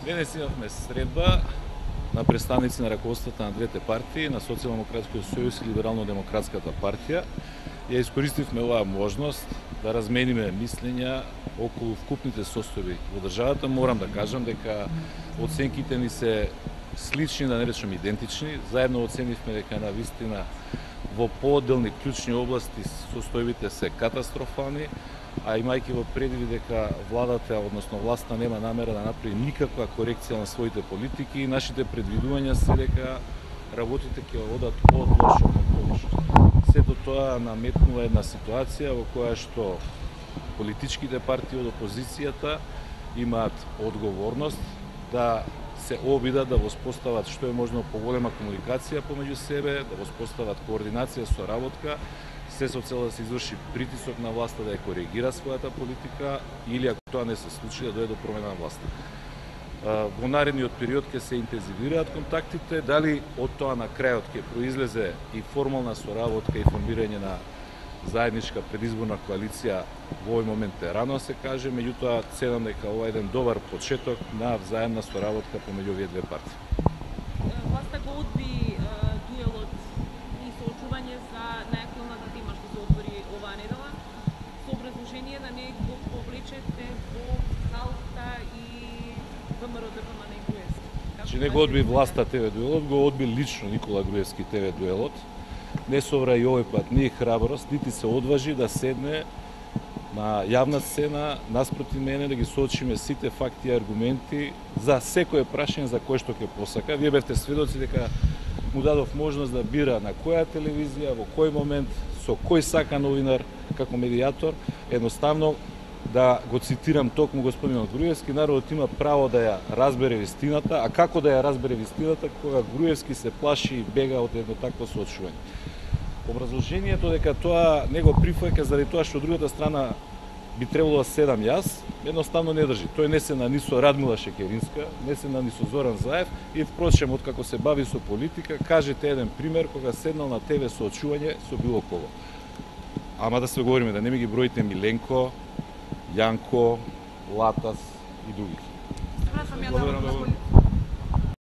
Денес имавме средба на представници на раководствата на двете партии, на Социјалдемократскиот сојуз и Либерално-демократската партија. Ја искористивме оваа можност да размениме мислења околу вкупните состојби во државата. Морам да кажам дека оценките ни се слични, да не речем идентични. Заедно оценивме дека на вистина во поодделни клучни области состојбите се катастрофални, а имајќи во предвид дека владата, односно власта, нема намера да направи никаква корекција на своите политики, нашите предвидувања се дека работите ќе одат од лошо кон полошо. Сето тоа наметнува една ситуација во која што политичките партии од опозицијата имаат одговорност да се обидат да воспостават што е можно поголема комуникација помеѓу себе, да воспостават координација, соработка, се со цел да се изврши притисок на власта да ја коригира својата политика или ако тоа не се случи да дојде до промена на власта. Во наредниот период ќе се интензивираат контактите, дали од тоа на крајот ќе произлезе и формална соработка и формирање на заедничка предизборна коалиција, во овој момент е рано се каже, меѓутоа ценам дека ова е еден добар почеток на взаемна соработка помеѓу овие две партии. Власта го одби дуелот и соочување за најактуелната тема што се отвори оваа недела, со образложение да не го повлечете во Халта и ВМРО-ДПМН и Груевски. Значи не го одби власта ТВ дуелот, го одби лично Никола Груевски ТВ дуелот. Не собра и овој пат ни храброст, нити се одважи да седне на јавна сцена наспроти мене да ги соочиме сите факти и аргументи за секое прашање за кое што ќе посака. Вие бевте сведоци дека му дадов можност да бира на која телевизија, во кој момент, со кој сака новинар како медијатор, едноставно да го цитирам токму господинот Груевски, народот има право да ја разбере вистината, а како да ја разбере вистината кога Груевски се плаши и бега од едно такво соочување. Образложението дека тоа не го прифаќа заради тоа што од другата страна би требало да седам јас, едноставно не држи. Тој не се на ни со Радмила Шекеринска, не се на ни со Зоран Заев и впрочем од како се бави со политика, кажете еден пример кога седнал на ТВ соочување со било кого. Ама да се говориме да не ми ги броите Миленко, Јанко, Латас и други. Благодарам.